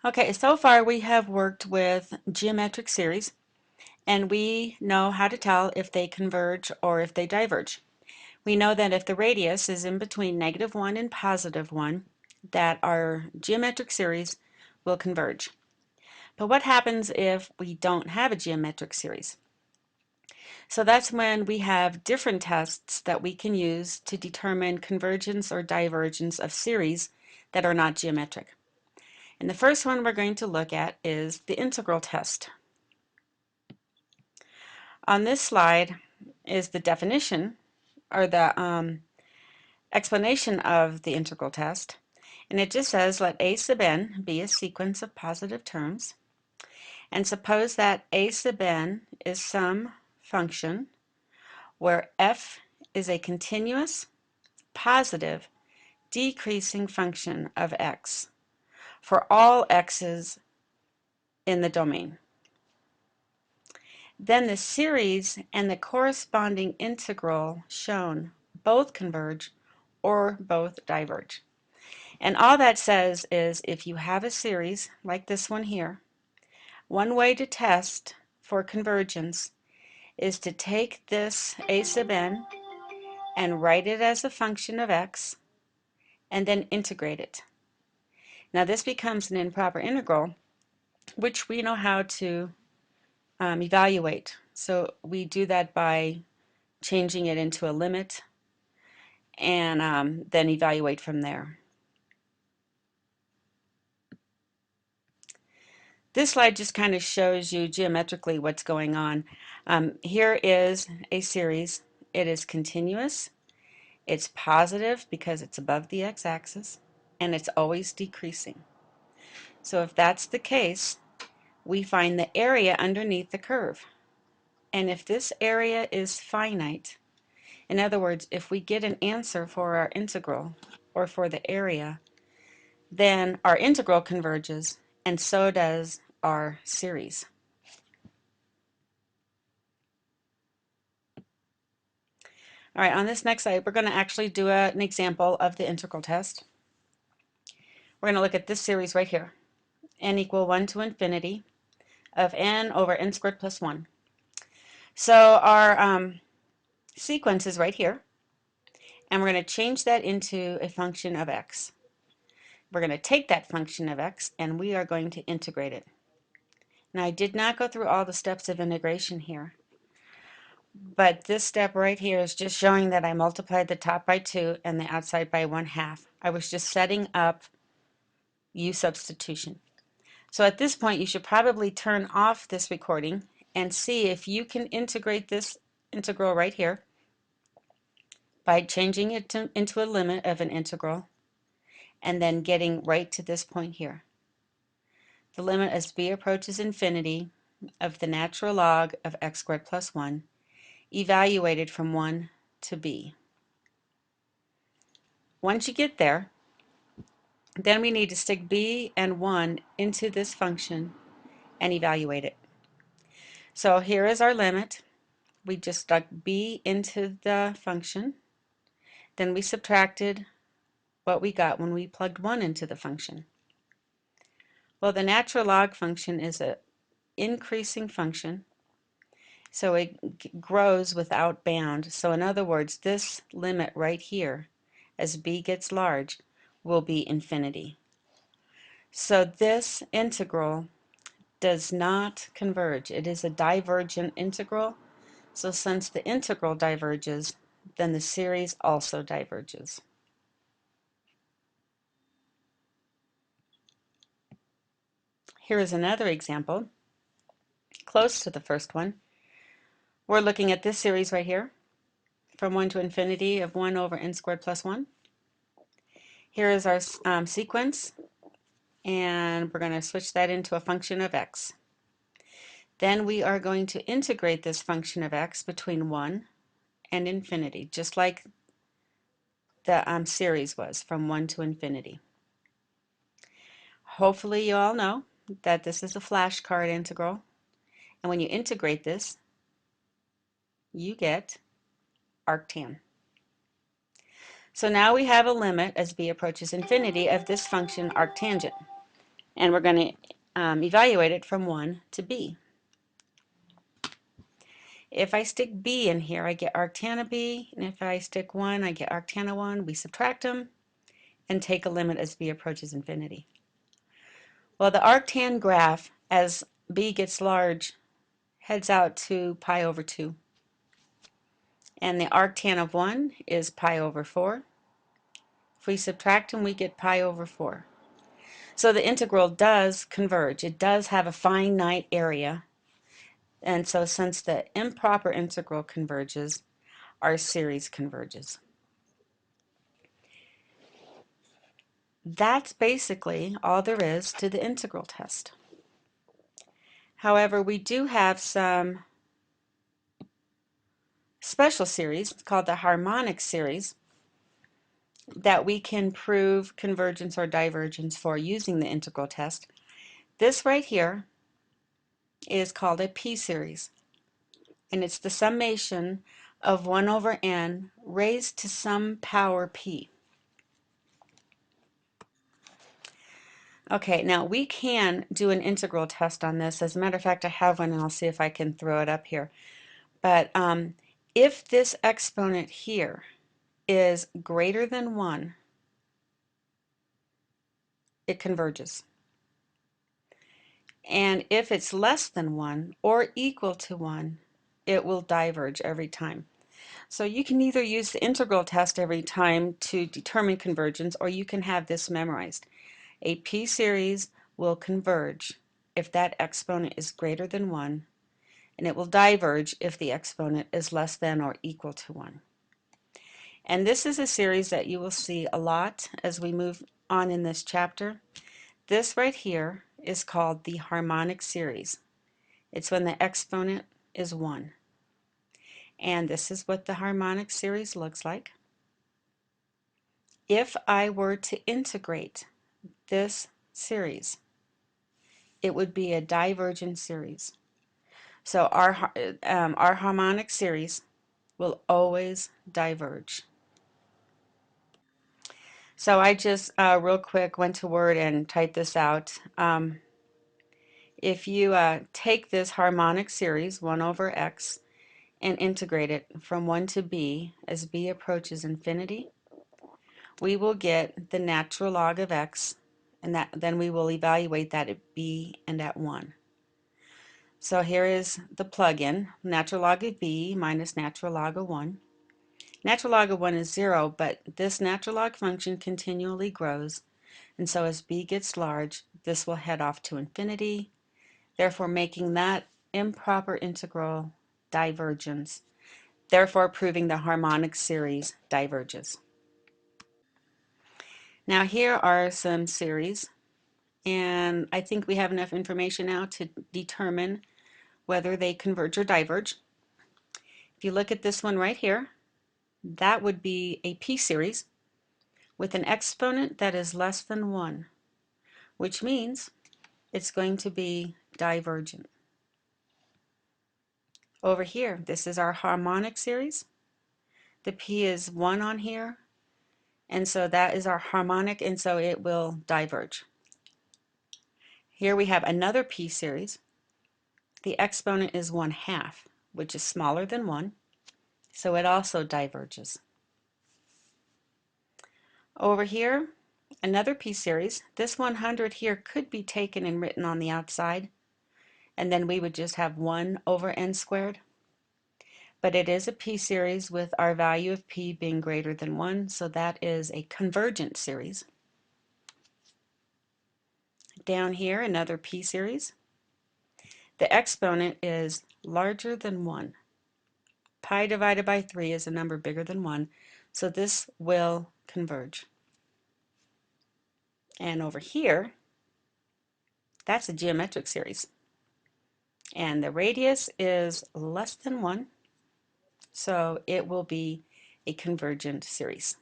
Okay, so far we have worked with geometric series, and we know how to tell if they converge or if they diverge. We know that if the radius is in between -1 and +1, that our geometric series will converge. But what happens if we don't have a geometric series? So that's when we have different tests that we can use to determine convergence or divergence of series that are not geometric. And the first one we're going to look at is the integral test. On this slide is the definition or the explanation of the integral test. And it just says let a sub n be a sequence of positive terms. And suppose that a sub n is some function where f is a continuous, positive, decreasing function of x for all x's in the domain. Then the series and the corresponding integral shown both converge or both diverge. And all that says is if you have a series like this one here, one way to test for convergence is to take this a sub n and write it as a function of x and then integrate it. Now this becomes an improper integral, which we know how to evaluate. So we do that by changing it into a limit and then evaluate from there. This slide just kind of shows you geometrically what's going on. Here is a series. It is continuous. It's positive because it's above the x-axis, and it's always decreasing. So if that's the case, we find the area underneath the curve. And if this area is finite, in other words, if we get an answer for our integral or for the area, then our integral converges, and so does our series. All right, on this next slide, we're going to actually do an example of the integral test. We're going to look at this series right here, n equal 1 to infinity of n over n squared plus 1. So our sequence is right here, and we're going to change that into a function of x. We're going to take that function of x, and we are going to integrate it. Now, I did not go through all the steps of integration here, but this step right here is just showing that I multiplied the top by 2 and the outside by 1/2. I was just setting up u substitution. So at this point, you should probably turn off this recording and see if you can integrate this integral right here by changing it into a limit of an integral and then getting right to this point here. The limit as b approaches infinity of the natural log of x squared plus 1 evaluated from 1 to b. Once you get there, then we need to stick b and 1 into this function and evaluate it. So here is our limit. We just stuck b into the function. Then we subtracted what we got when we plugged 1 into the function. Well, the natural log function is an increasing function, so it grows without bound. So in other words, this limit right here, as b gets large, will be infinity. So this integral does not converge. It is a divergent integral. So since the integral diverges, then the series also diverges. Here is another example, close to the first one. We're looking at this series right here, from 1 to infinity of 1 over n squared plus 1. Here is our sequence, and we're going to switch that into a function of x. Then we are going to integrate this function of x between 1 and infinity, just like the series was, from 1 to infinity. Hopefully you all know that this is a flashcard integral, and when you integrate this, you get arctan. So now we have a limit as b approaches infinity of this function arctangent. and we're going to evaluate it from 1 to b. If I stick b in here, I get arctan of b, and if I stick 1, I get arctan of 1. We subtract them and take a limit as b approaches infinity. Well, the arctan graph, as b gets large, heads out to pi over 2. And the arctan of 1 is pi over 4. If we subtract them, we get pi over 4. So the integral does converge. It does have a finite area. And so since the improper integral converges, our series converges. That's basically all there is to the integral test. However, we do have some special series called the harmonic series that we can prove convergence or divergence for using the integral test. This right here is called a p-series, and it's the summation of 1 over n raised to some power p. Okay, now we can do an integral test on this. As a matter of fact, I have one, and I'll see if I can throw it up here. But if this exponent here is greater than 1, it converges. And if it's less than 1 or equal to 1, it will diverge every time. So you can either use the integral test every time to determine convergence, or you can have this memorized. A p-series will converge if that exponent is greater than 1, and it will diverge if the exponent is less than or equal to 1. And this is a series that you will see a lot as we move on in this chapter. This right here is called the harmonic series. It's when the exponent is 1. And this is what the harmonic series looks like. If I were to integrate this series, it would be a divergent series. So our harmonic series will always diverge. So I just real quick went to Word and typed this out. If you take this harmonic series, 1 over x, and integrate it from 1 to b as b approaches infinity, we will get the natural log of x, and then we will evaluate that at b and at 1. So here is the plug-in, natural log of b minus natural log of 1. Natural log of 1 is 0, but this natural log function continually grows, and so as b gets large, this will head off to infinity, therefore making that improper integral divergence, therefore proving the harmonic series diverges. Now here are some series, and I think we have enough information now to determine whether they converge or diverge. If you look at this one right here, that would be a p-series with an exponent that is less than 1, which means it's going to be divergent. Over here, this is our harmonic series. The p is 1 on here, and so that is our harmonic, and so it will diverge. Here we have another p-series. The exponent is 1/2, which is smaller than 1, so it also diverges. Over here, another p-series. This 100 here could be taken and written on the outside, and then we would just have 1 over n squared. But it is a p-series with our value of p being greater than 1, so that is a convergent series. Down here, another p-series. The exponent is larger than 1. Pi divided by 3 is a number bigger than 1, so this will converge. And over here, that's a geometric series. And the radius is less than 1, so it will be a convergent series.